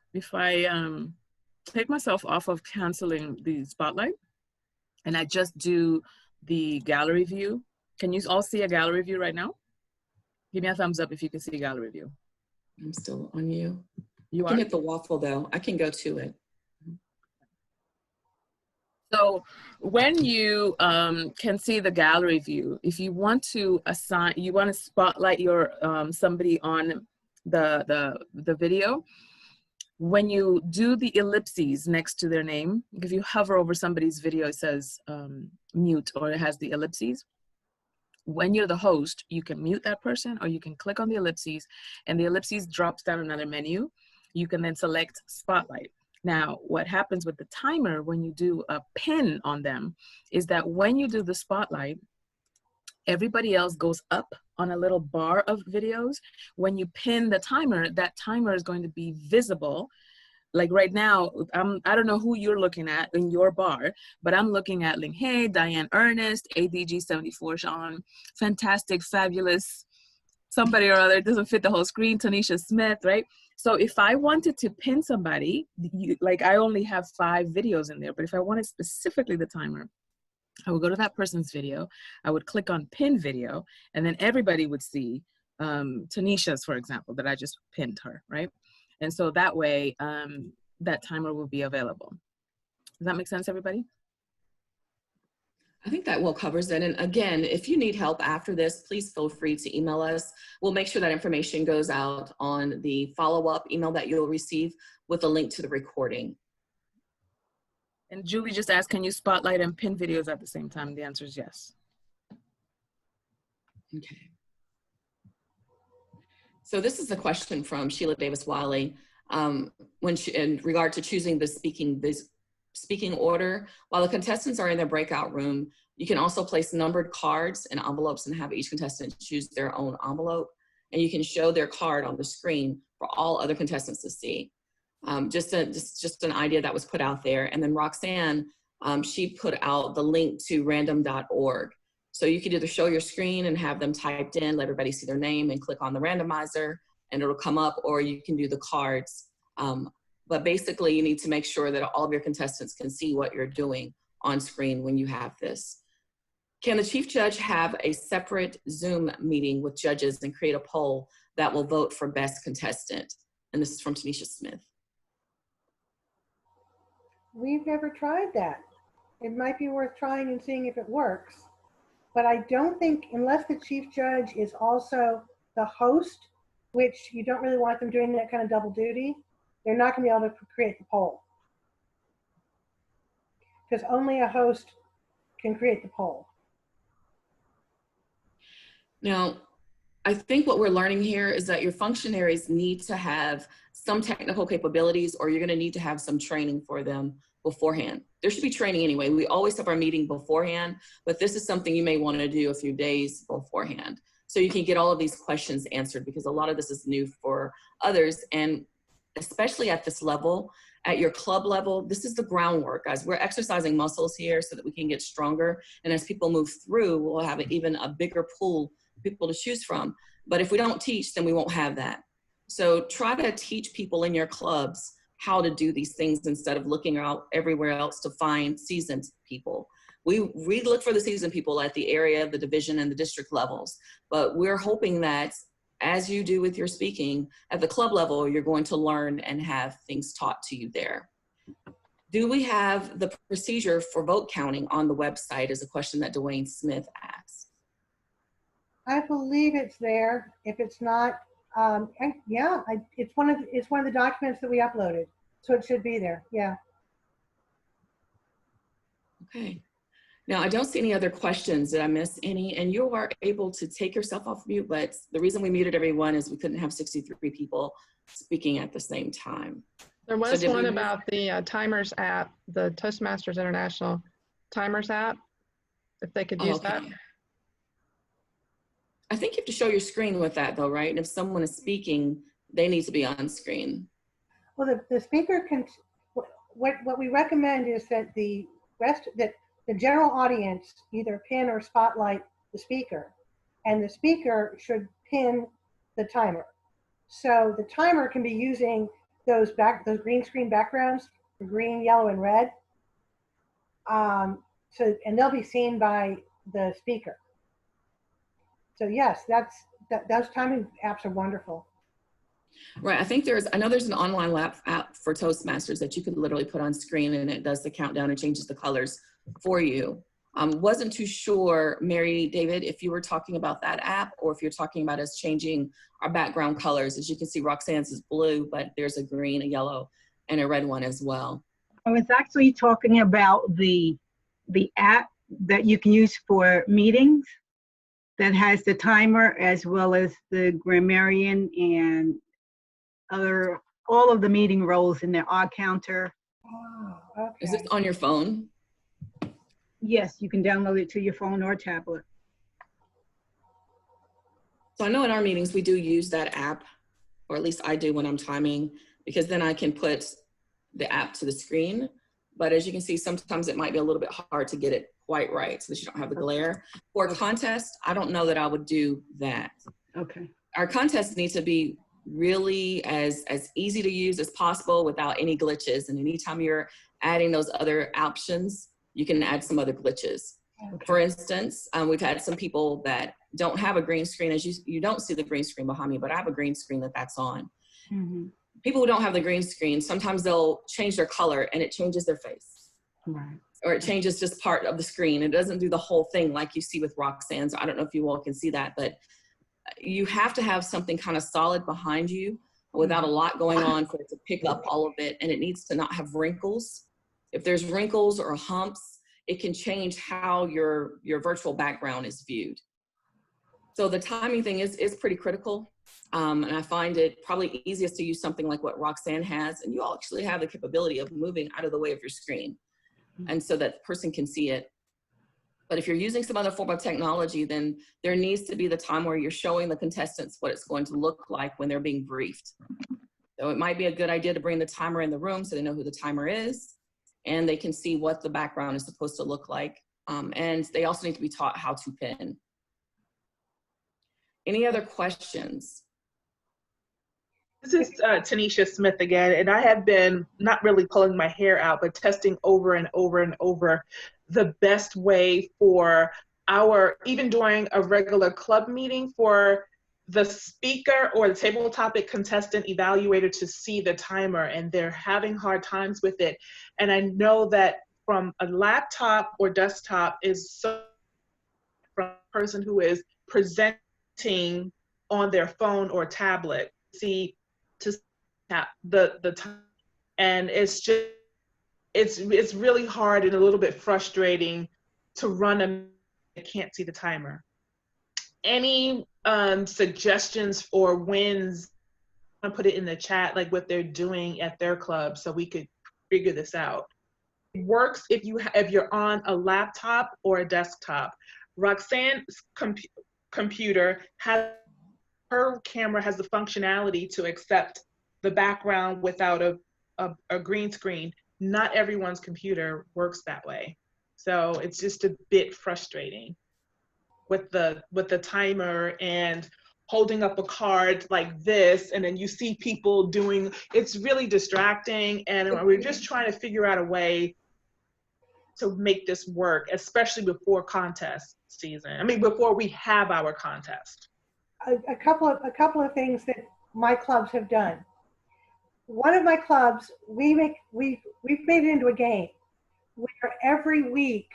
take myself off of canceling the spotlight and I just do the gallery view. Can you all see a gallery view right now? Give me a thumbs up if you can see a gallery view. I'm still on you. You I can are? hit the waffle though. I can go to it. So when you can see the gallery view, if you want to assign, you want to spotlight your somebody on the video, when you do the ellipses next to their name, if you hover over somebody's video, it says mute, or it has the ellipses. When you're the host, you can mute that person, or you can click on the ellipses, and the ellipses drops down another menu. You can then select spotlight. Now, what happens with the timer when you do a pin on them is that when you do the spotlight, everybody else goes up on a little bar of videos. When you pin the timer, that timer is going to be visible. Like right now, I don't know who you're looking at in your bar, but I'm looking at Ling Hey, Diane Ernest, ADG74 Sean, fantastic, fabulous, somebody or other. It doesn't fit the whole screen, Tanisha Smith, right? So if I wanted to pin somebody, like I only have 5 videos in there, but if I wanted specifically the timer, I would go to that person's video, I would click on pin video, and then everybody would see Tanisha's, for example, that I just pinned her, right? And so that way, that timer will be available. Does that make sense, everybody? I think that well covers it. And again, if you need help after this, please feel free to email us. We'll make sure that information goes out on the follow-up email that you'll receive with a link to the recording. And Julie just asked, can you spotlight and pin videos at the same time? The answer is yes. Okay. So this is a question from Sheila Davis Wiley. In regard to choosing the speaking order, while the contestants are in their breakout room, you can also place numbered cards and envelopes and have each contestant choose their own envelope. And you can show their card on the screen for all other contestants to see. Just an idea that was put out there. And then Roxanne, she put out the link to random.org. So you could either show your screen and have them typed in, let everybody see their name and click on the randomizer and it'll come up, or you can do the cards. But basically you need to make sure that all of your contestants can see what you're doing on screen when you have this. Can the chief judge have a separate Zoom meeting with judges and create a poll that will vote for best contestant? And this is from Tanisha Smith. We've never tried that. It might be worth trying and seeing if it works. But I don't think, unless the chief judge is also the host, which you don't really want them doing that kind of double duty, they're not going to be able to create the poll. Because only a host can create the poll. Now, I think what we're learning here is that your functionaries need to have some technical capabilities, or you're going to need to have some training for them beforehand. There should be training anyway. We always have our meeting beforehand, but this is something you may want to do a few days beforehand so you can get all of these questions answered, because a lot of this is new for others. And especially at this level, at your club level, this is the groundwork, guys. We're exercising muscles here so that we can get stronger. And as people move through, we'll have even a bigger pool of people to choose from. But if we don't teach, then we won't have that. So try to teach people in your clubs how to do these things instead of looking out everywhere else to find seasoned people. We look for the seasoned people at the area, the division, and the district levels. But we're hoping that as you do with your speaking, at the club level, you're going to learn and have things taught to you there. Do we have the procedure for vote counting on the website is a question that Dwayne Smith asked. I believe it's there. If it's not, it's one of the documents that we uploaded, so it should be there. Yeah. Okay. Now, I don't see any other questions. Did I miss any? And you are able to take yourself off mute, but the reason we muted everyone is we couldn't have 63 people speaking at the same time. There was one about the Timers app, the Toastmasters International Timers app, if they could use that. I think you have to show your screen with that though, right? And if someone is speaking, they need to be on screen. Well, the speaker can, what we recommend is that the general audience either pin or spotlight the speaker, and the speaker should pin the timer. So the timer can be using those green screen backgrounds, green, yellow, and red. And they'll be seen by the speaker. So yes, those timing apps are wonderful. Right, I know there's an online app for Toastmasters that you can literally put on screen and it does the countdown and changes the colors for you. Wasn't too sure, Mary David, if you were talking about that app or if you're talking about us changing our background colors. As you can see, Roxanne's is blue, but there's a green, a yellow, and a red one as well. I was actually talking about the app that you can use for meetings that has the timer as well as the grammarian and all of the meeting roles in their odd counter. Oh, okay. Is this on your phone? Yes, you can download it to your phone or tablet. So I know in our meetings, we do use that app, or at least I do when I'm timing, because then I can put the app to the screen. But as you can see, sometimes it might be a little bit hard to get it quite right so that you don't have the glare. For a contest, I don't know that I would do that. Okay. Our contests need to be really as easy to use as possible without any glitches. And anytime you're adding those other options, you can add some other glitches. Okay. For instance, we've had some people that don't have a green screen. As you don't see the green screen behind me, but I have a green screen that's on. Mm-hmm. People who don't have the green screen, sometimes they'll change their color and it changes their face. Right. Or it changes just part of the screen. It doesn't do the whole thing like you see with Roxanne's. I don't know if you all can see that, but you have to have something kind of solid behind you without a lot going on for it to pick up all of it. And it needs to not have wrinkles. If there's wrinkles or humps, it can change how your virtual background is viewed. So the timing thing is pretty critical. And I find it probably easiest to use something like what Roxanne has. And you all actually have the capability of moving out of the way of your screen. And so that the person can see it. But if you're using some other form of technology, then there needs to be the time where you're showing the contestants what it's going to look like when they're being briefed. So it might be a good idea to bring the timer in the room so they know who the timer is and they can see what the background is supposed to look like. And they also need to be taught how to pin. Any other questions? This is Tanisha Smith again, and I have been not really pulling my hair out, but testing over and over and over the best way for even during a regular club meeting, for the speaker or the table topic contestant evaluator to see the timer, and they're having hard times with it. And I know that from a laptop or desktop is so from a person who is presenting on their phone or tablet, see to tap the time, and it's really hard and a little bit frustrating to run I can't see the timer. Any suggestions or wins? I put it in the chat, like what they're doing at their club, so we could figure this out. It works if you're on a laptop or a desktop. Roxanne's computer her camera has the functionality to accept the background without a green screen. Not everyone's computer works that way. So it's just a bit frustrating with the timer and holding up a card like this, and then you see people doing, it's really distracting, and we're just trying to figure out a way to make this work, especially before contest season. I mean, before we have our contest. A couple of things that my clubs have done. One of my clubs, we've made it into a game where every week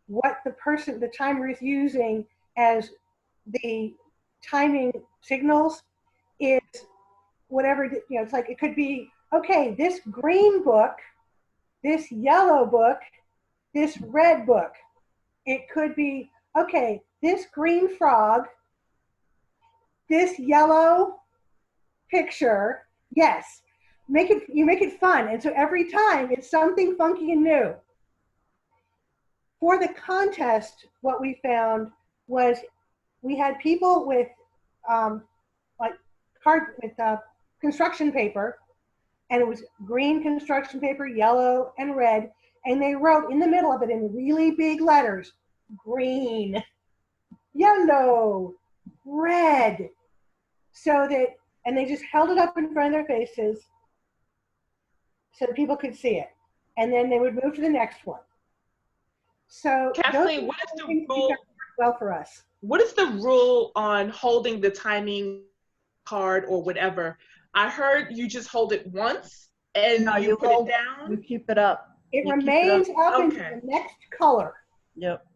what the timer is using as the timing signals is whatever, it's like, it could be, okay, this green book, this yellow book, this red book. It could be, okay, this green frog, this yellow picture. Yes, you make it fun. And so every time it's something funky and new. For the contest, what we found was we had people with construction paper, and it was green construction paper, yellow and red, and they wrote in the middle of it in really big letters, green, yellow, red, and they just held it up in front of their faces so that people could see it. And then they would move to the next one. So Kathleen, what is the rule? Well, for us. What is the rule on holding the timing card or whatever? I heard you just hold it once and No, you put it down. You keep it up. It You keep it remains up into Okay. the next color. Yep.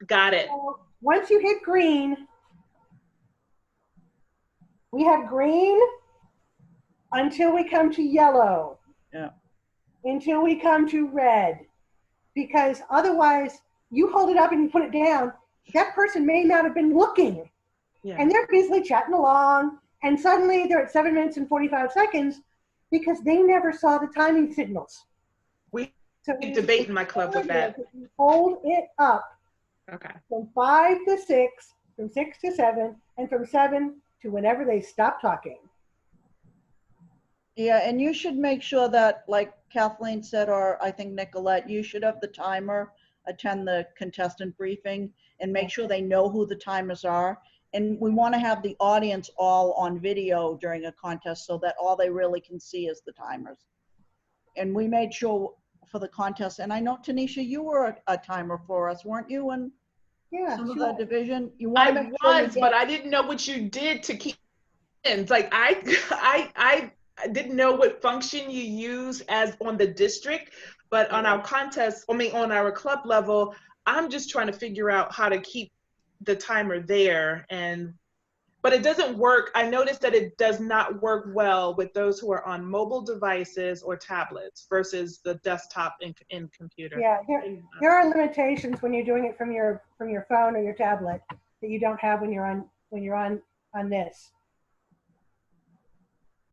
Got it. So once you hit green, we have green until we come to yellow. Yeah. Until we come to red. Because otherwise, you hold it up and you put it down, that person may not have been looking. Yeah. And they're busily chatting along, and suddenly they're at 7 minutes and 45 seconds because they never saw the timing signals. We So debate in my club with that. you hold it up Okay. from 5 to 6, from 6 to 7, and from 7 to whenever they stop talking. Yeah, and you should make sure that, like Kathleen said, or I think Nicolette, you should have the timer attend the contestant briefing and make sure they know who the timers are. And we want to have the audience all on video during a contest so that all they really can see is the timers. And we made sure for the contest, and I know, Tanisha, you were a timer for us, weren't you, in Yeah, some of sure. the division? You I want to make sure you was, get- but I didn't know what you did to keep it. Like I didn't know what function you use as on the district, but on our contest, on our club level, I'm just trying to figure out how to keep the timer there. But it doesn't work. I noticed that it does not work well with those who are on mobile devices or tablets versus the desktop and computer. Yeah, there are limitations when you're doing it from your phone or your tablet that you don't have when you're on this.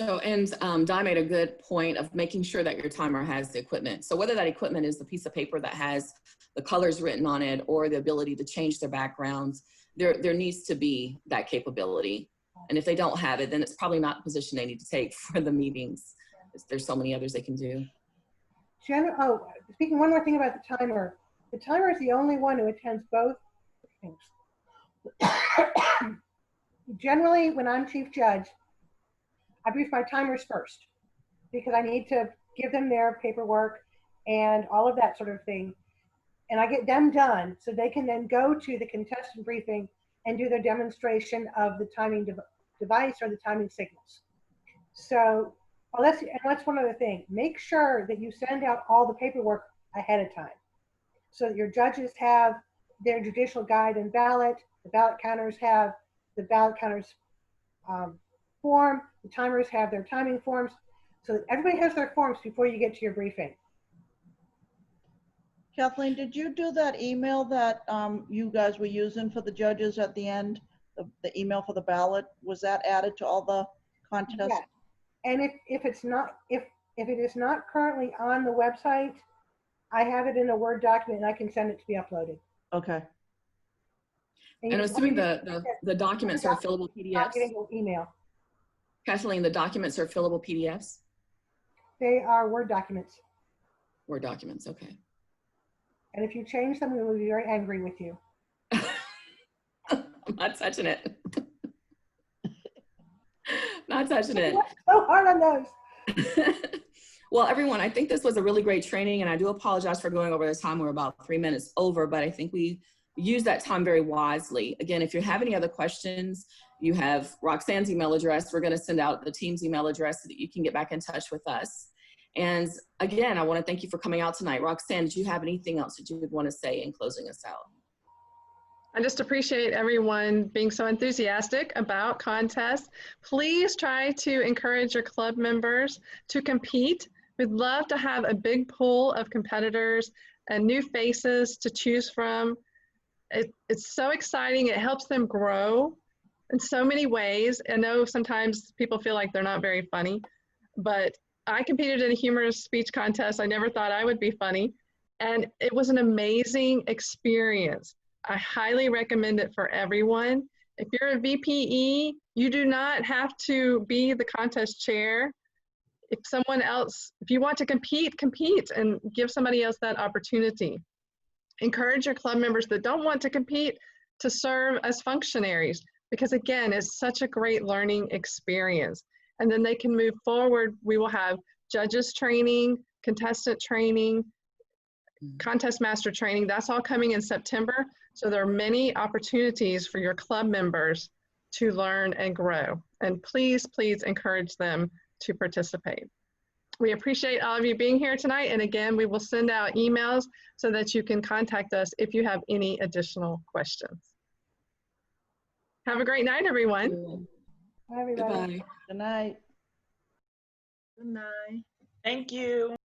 So, and Di made a good point of making sure that your timer has the equipment. So whether that equipment is the piece of paper that has the colors written on it or the ability to change their backgrounds, there needs to be that capability. And if they don't have it, then it's probably not the position they need to take for the meetings. There's so many others they can do. Speaking one more thing about the timer is the only one who attends both things. Generally, when I'm chief judge, I brief my timers first because I need to give them their paperwork and all of that sort of thing. And I get them done so they can then go to the contestant briefing and do their demonstration of the timing device or the timing signals. So, that's one other thing. Make sure that you send out all the paperwork ahead of time so that your judges have their judicial guide and ballot, the ballot counters have the ballot counters form, the timers have their timing forms, so that everybody has their forms before you get to your briefing. Kathleen, did you do that email that you guys were using for the judges at the end? The email for the ballot, was that added to all the contests? Yeah. And if it is not currently on the website, I have it in a Word document and I can send it to be uploaded. Okay. And I'm assuming the documents are fillable PDFs. Email. Kathleen, the documents are fillable PDFs? They are Word documents. Word documents, okay. And if you change them, we will be very angry with you. I'm not touching it. Not touching it. So hard on those. Well, everyone, I think this was a really great training, and I do apologize for going over the time. We're about 3 minutes over, but I think we used that time very wisely. Again, if you have any other questions, you have Roxanne's email address. We're going to send out the team's email address so that you can get back in touch with us. And again, I want to thank you for coming out tonight. Roxanne, did you have anything else that you would want to say in closing us out? I just appreciate everyone being so enthusiastic about contests. Please try to encourage your club members to compete. We'd love to have a big pool of competitors and new faces to choose from. It's so exciting. It helps them grow in so many ways. I know sometimes people feel like they're not very funny, but I competed in a humorous speech contest. I never thought I would be funny, and it was an amazing experience. I highly recommend it for everyone. If you're a VPE, you do not have to be the contest chair. If someone else, if you want to compete, compete and give somebody else that opportunity. Encourage your club members that don't want to compete to serve as functionaries, because again, it's such a great learning experience. And then they can move forward. We will have judges training, contestant training, contest master training. That's all coming in September. So there are many opportunities for your club members to learn and grow. And please, please encourage them to participate. We appreciate all of you being here tonight. And again, we will send out emails so that you can contact us if you have any additional questions. Have a great night, everyone. Bye, everybody. Goodbye. Good night. Good night. Thank you.